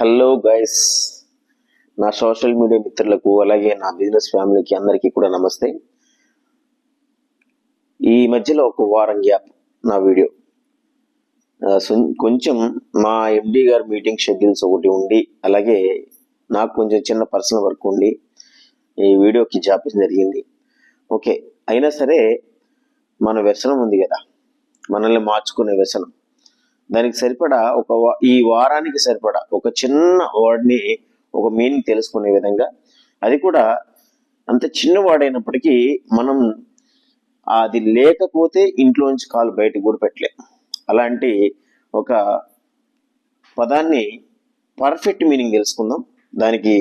Hello guys, నా social media మిత్రులకు అలాగే నా బిజినెస్ ఫ్యామిలీకి అందరికీ కూడా నమస్తే. ఈ మధ్యలో ఒక వారం గ్యాప్ నా వీడియో కొంచెం మా ఎండి గారి మీటింగ్ షెడ్యూల్స్ ఒకటి ఉండి, అలాగే నాకు కొంచెం చిన్న పర్సనల్ వర్క్ ఉండి ఈ వీడియోకి జాప్యం జరిగింది. ఓకే, అయినా సరే మన వ్యసనం ఉంది కదా, మనల్ని మార్చుకునే వ్యసనం. దానికి సరిపడా ఈ వారానికి సరిపడా ఒక చిన్న వర్డ్ని ఒక మీనింగ్ తెలుసుకునే విధంగా, అది కూడా అంత చిన్న వాడైనప్పటికీ మనం అది లేకపోతే ఇంట్లోంచి కాలు బయటకు కూడా పెట్టలేం. అలాంటి ఒక పదాన్ని పర్ఫెక్ట్ మీనింగ్ తెలుసుకుందాం. దానికి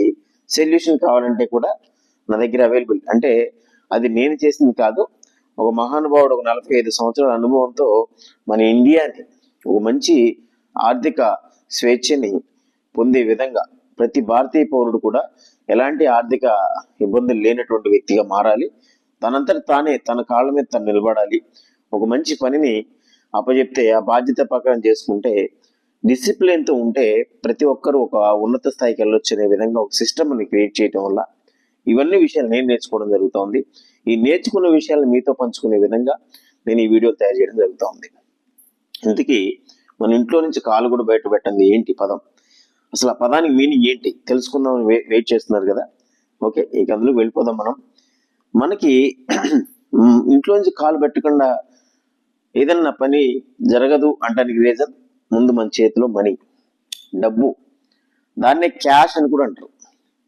సొల్యూషన్ కావాలంటే కూడా నా దగ్గర అవైలబుల్. అంటే అది నేను చేసింది కాదు, ఒక మహానుభావుడు ఒక 45 సంవత్సరాల అనుభవంతో మన ఇండియాని ఒక మంచి ఆర్థిక స్వేచ్ఛని పొందే విధంగా ప్రతి భారతీయ పౌరుడు కూడా ఎలాంటి ఆర్థిక ఇబ్బందులు లేనటువంటి వ్యక్తిగా మారాలి. తనంతట తానే తన కాళ్ళ మీద తను నిలబడాలి. ఒక మంచి పనిని అప్పచెప్తే ఆ బాధ్యత ప్రకారం చేసుకుంటే, డిసిప్లిన్తో ఉంటే ప్రతి ఒక్కరూ ఒక ఉన్నత స్థాయికి వెళ్ళొచ్చు అనే విధంగా ఒక సిస్టమ్ని క్రియేట్ చేయడం వల్ల ఇవన్నీ విషయాలు నేను నేర్చుకోవడం జరుగుతుంది. ఈ నేర్చుకున్న విషయాలను మీతో పంచుకునే విధంగా నేను ఈ వీడియో తయారు చేయడం జరుగుతుంది. ఇంతకీ మన ఇంట్లో నుంచి కాలు కూడా బయట పెట్టండి ఏంటి పదం, అసలు ఆ పదానికి మీనింగ్ ఏంటి తెలుసుకుందాం వెయిట్ చేస్తున్నారు కదా. ఓకే, ఇక అందులో వెళ్ళిపోదాం. మనకి ఇంట్లో నుంచి కాలు పెట్టకుండా ఏదన్నా పని జరగదు అంటానికి రీజన్, ముందు మన చేతిలో మనీ, డబ్బు, దాన్నే క్యాష్ అని కూడా అంటారు.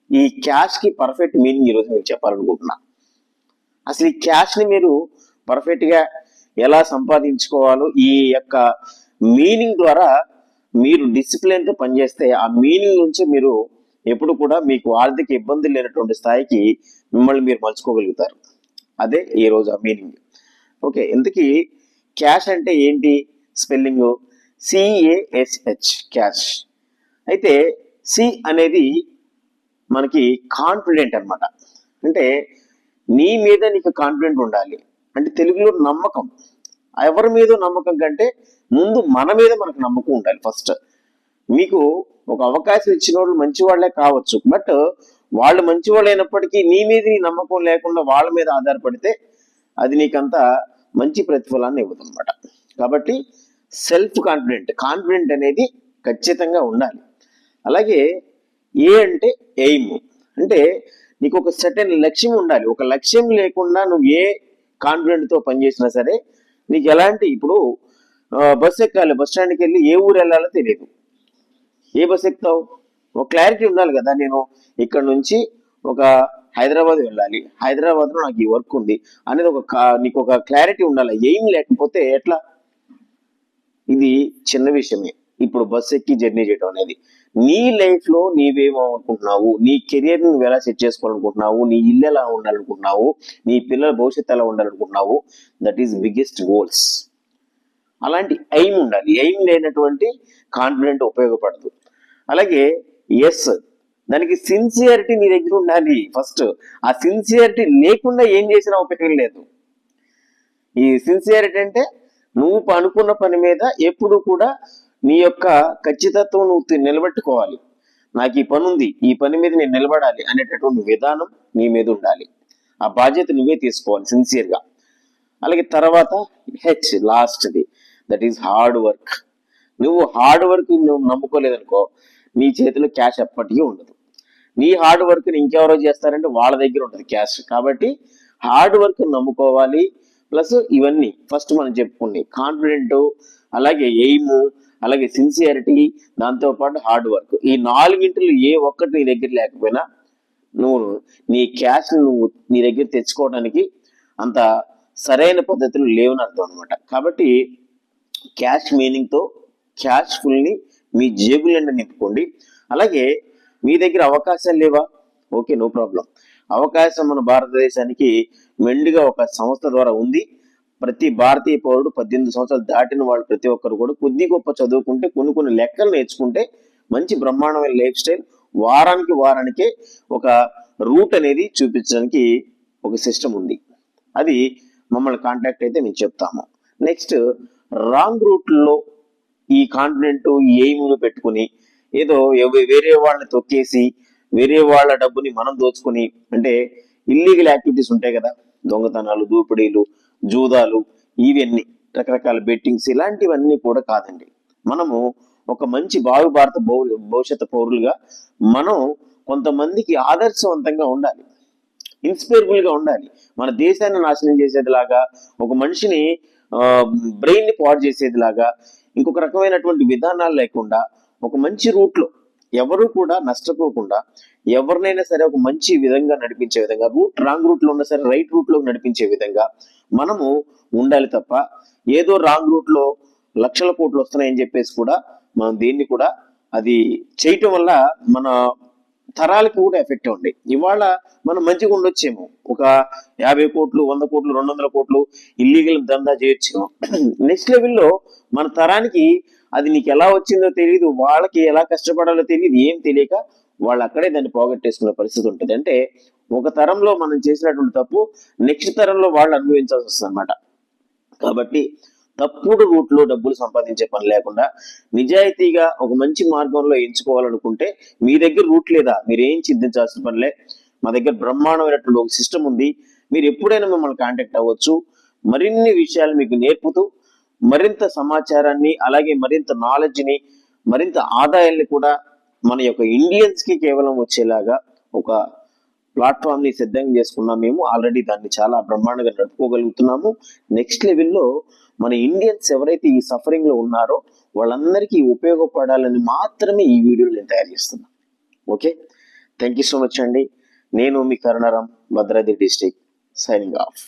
ఈ క్యాష్కి పర్ఫెక్ట్ మీనింగ్ ఈరోజు నేను చెప్పాలనుకుంటున్నా. అసలు ఈ క్యాష్ని మీరు పర్ఫెక్ట్గా ఎలా సంపాదించుకోవాలో, ఈ యొక్క మీనింగ్ ద్వారా మీరు డిసిప్లిన్తో పనిచేస్తే ఆ మీనింగ్ నుంచి మీరు ఎప్పుడు కూడా మీకు ఆర్థిక ఇబ్బందులు లేనటువంటి స్థాయికి మిమ్మల్ని మీరు మలుచుకోగలుగుతారు. అదే ఈరోజు ఆ మీనింగ్. ఓకే, ఇంతకీ క్యాష్ అంటే ఏంటి? Spelling CASH, cash. అయితే సి అనేది మనకి కాన్ఫిడెంట్ అనమాట. అంటే నీ మీద నీకు కాన్ఫిడెంట్ ఉండాలి. అంటే తెలుగులో నమ్మకం. ఎవరి మీద నమ్మకం కంటే ముందు మన మీద మనకు నమ్మకం ఉండాలి. ఫస్ట్ మీకు ఒక అవకాశం ఇచ్చిన వాళ్ళు మంచి వాళ్ళే కావచ్చు, బట్ వాళ్ళు మంచి వాళ్ళు అయినప్పటికీ నీ మీద నీ నమ్మకం లేకుండా వాళ్ళ మీద ఆధారపడితే అది నీకంత మంచి ప్రతిఫలాన్ని ఇవ్వదు అనమాట. కాబట్టి సెల్ఫ్ కాన్ఫిడెంట్ అనేది ఖచ్చితంగా ఉండాలి. అలాగే ఏ అంటే ఎయిమ్, అంటే నీకు ఒక సర్టెన్ లక్ష్యం ఉండాలి. ఒక లక్ష్యం లేకుండా నువ్వు ఏ కాన్ఫిడెంట్తో పనిచేసినా సరే నీకు ఎలాంటి, ఇప్పుడు బస్సు ఎక్కాలి, బస్ స్టాండ్కి వెళ్ళి ఏ ఊరు వెళ్ళాలో తెలియదు, ఏ బస్సు ఎక్కుతావు? ఒక క్లారిటీ ఉండాలి కదా. నేను ఇక్కడ నుంచి ఒక హైదరాబాద్ వెళ్ళాలి, హైదరాబాద్లో నాకు ఈ వర్క్ ఉంది అనేది నీకు ఒక క్లారిటీ ఉండాలి. ఎయిమ్ లేకపోతే ఎట్లా? ఇది చిన్న విషయమే ఇప్పుడు బస్సు ఎక్కి జర్నీ చేయడం అనేది. నీ లైఫ్లో నీవేమనుకుంటున్నావు, నీ కెరియర్ నువ్వు ఎలా సెట్ చేసుకోవాలనుకుంటున్నావు, నీ ఇల్లు ఎలా ఉండాలనుకుంటున్నావు, నీ పిల్లల భవిష్యత్తు ఎలా ఉండాలనుకుంటున్నావు, దట్ ఈస్ బిగ్గెస్ట్ గోల్స్. అలాంటి ఎయిమ్ ఉండాలి. ఎయిమ్ లేనటువంటి కాన్ఫిడెంట్ ఉపయోగపడదు. అలాగే ఎస్, దానికి సిన్సియారిటీ నీ దగ్గర ఉండాలి. ఫస్ట్ ఆ సిన్సియారిటీ లేకుండా ఏం చేసినా ఉపయోగం లేదు. ఈ సిన్సియారిటీ అంటే నువ్వు అనుకున్న పని మీద ఎప్పుడు కూడా నీ యొక్క ఖచ్చితత్వం నువ్వు నిలబెట్టుకోవాలి. నాకు ఈ పని ఉంది, ఈ పని మీద నేను నిలబడాలి అనేటటువంటి విధానం నీ మీద ఉండాలి. ఆ బాధ్యత నువ్వే తీసుకోవాలి సిన్సియర్గా. అలాగే తర్వాత హెచ్, లాస్ట్ది, దట్ ఈస్ హార్డ్ వర్క్. నువ్వు హార్డ్ వర్క్ నువ్వు నమ్ముకోలేదనుకో, నీ చేతిలో క్యాష్ ఎప్పటికీ ఉండదు. నీ హార్డ్ వర్క్ని ఇంకెవరో చేస్తారంటే వాళ్ళ దగ్గర ఉంటుంది క్యాష్. కాబట్టి హార్డ్ వర్క్ నమ్ముకోవాలి. ప్లస్ ఇవన్నీ ఫస్ట్ మనం చెప్పుకుని కాన్ఫిడెంట్, అలాగే ఎయిమ్, అలాగే సిన్సియారిటీ, దాంతోపాటు హార్డ్ వర్క్. ఈ 4 ఏ ఒక్కటి నీ దగ్గర లేకపోయినా నువ్వు నీ క్యాష్ని నువ్వు నీ దగ్గర తెచ్చుకోవడానికి అంత సరైన పద్ధతులు లేవని అర్థం అనమాట. కాబట్టి క్యాష్ మీనింగ్తో క్యాష్ ఫుల్ని మీ జేబులన్నీ నింపుకోండి. అలాగే మీ దగ్గర అవకాశాలు లేవా? Okay, no problem. అవకాశం మన భారతదేశానికి మెండుగా ఒక సంస్థ ద్వారా ఉంది. ప్రతి భారతీయ పౌరుడు 18 సంవత్సరాలు దాటిన వాళ్ళు ప్రతి ఒక్కరు కూడా కొద్ది గొప్ప చదువుకుంటే, కొన్ని లెక్కలు నేర్చుకుంటే మంచి బ్రహ్మాండమైన లైఫ్ స్టైల్, వారానికే ఒక రూట్ అనేది చూపించడానికి ఒక సిస్టమ్ ఉంది. అది మమ్మల్ని కాంటాక్ట్ అయితే మేము చెప్తాము. నెక్స్ట్, రాంగ్ రూట్లో ఈ కాన్ఫిడెంట్ ఎయిమ్లు పెట్టుకుని ఏదో వేరే వాళ్ళని తొక్కేసి వేరే వాళ్ళ డబ్బుని మనం దోచుకొని, అంటే ఇల్లీగల్ యాక్టివిటీస్ ఉంటాయి కదా, దొంగతనాలు, దోపిడీలు, జూదాలు, ఇవన్నీ రకరకాల బెట్టింగ్స్, ఇలాంటివన్నీ కూడా కాదండి. మనము ఒక మంచి భారత భవిష్యత్ పౌరులుగా మనం కొంతమందికి ఆదర్శవంతంగా ఉండాలి, ఇన్స్పైరబుల్ గా ఉండాలి. మన దేశాన్ని నాశనం చేసేదిలాగా, ఒక మనిషిని బ్రెయిన్ ని పాడు చేసేదిలాగా, ఇంకొక రకమైనటువంటి విధానాలు లేకుండా ఒక మంచి రూట్ లో ఎవరు కూడా నష్టపోకుండా ఎవరినైనా సరే ఒక మంచి విధంగా నడిపించే విధంగా, రాంగ్ రూట్ లో ఉన్నా సరే రైట్ రూట్ లో నడిపించే విధంగా మనము ఉండాలి తప్ప, ఏదో రాంగ్ రూట్ లో లక్షల కోట్లు వస్తున్నాయని చెప్పేసి కూడా మనం దేన్ని కూడా అది చేయటం వల్ల మన తరాలకు కూడా ఎఫెక్ట్ ఉంది. ఇవాళ మనం మంచిగా ఉండొచ్చేమో, ఒక 50 కోట్లు, 100 కోట్లు, 200 కోట్లు ఇల్లీగల్ దందా చేయొచ్చేమో. నెక్స్ట్ లెవెల్లో మన తరానికి అది నీకు ఎలా వచ్చిందో తెలియదు, వాళ్ళకి ఎలా కష్టపడాలో తెలియదు, ఏం తెలియక వాళ్ళు అక్కడే దాన్ని పోగొట్టేసుకునే పరిస్థితి ఉంటుంది. అంటే ఒక తరంలో మనం చేసినటువంటి తప్పు నెక్స్ట్ తరంలో వాళ్ళు అనుభవించాల్సి వస్తుంది అనమాట. కాబట్టి తప్పుడు రూట్ లో డబ్బులు సంపాదించే పని లేకుండా నిజాయితీగా ఒక మంచి మార్గంలో ఎంచుకోవాలనుకుంటే మీ దగ్గర రూట్ లేదా, మీరేం చింతించాల్సిన పనిలే. మా దగ్గర బ్రహ్మాండమైనటువంటి ఒక సిస్టమ్ ఉంది. మీరు ఎప్పుడైనా మిమ్మల్ని కాంటాక్ట్ అవ్వచ్చు. మరిన్ని విషయాలు మీకు నేర్పుతూ మరింత సమాచారాన్ని, అలాగే మరింత నాలెడ్జ్ని, మరింత ఆదాయాన్ని కూడా మన యొక్క ఇండియన్స్ కి కేవలం వచ్చేలాగా ఒక ప్లాట్ఫామ్ ని సిద్ధంగా చేసుకున్నాం. మేము ఆల్రెడీ దాన్ని చాలా బ్రహ్మాండంగా నడుపుకోగలుగుతున్నాము. నెక్స్ట్ లెవెల్లో మన ఇండియన్స్ ఎవరైతే ఈ సఫరింగ్ లో ఉన్నారో వాళ్ళందరికీ ఉపయోగపడాలని మాత్రమే ఈ వీడియోలు నేను తయారు చేస్తున్నాను. Okay, thank you so much అండి. నేను మీ కరుణారాం, భద్రాద్రి డిస్ట్రిక్ట్, సైనింగ్ ఆఫ్.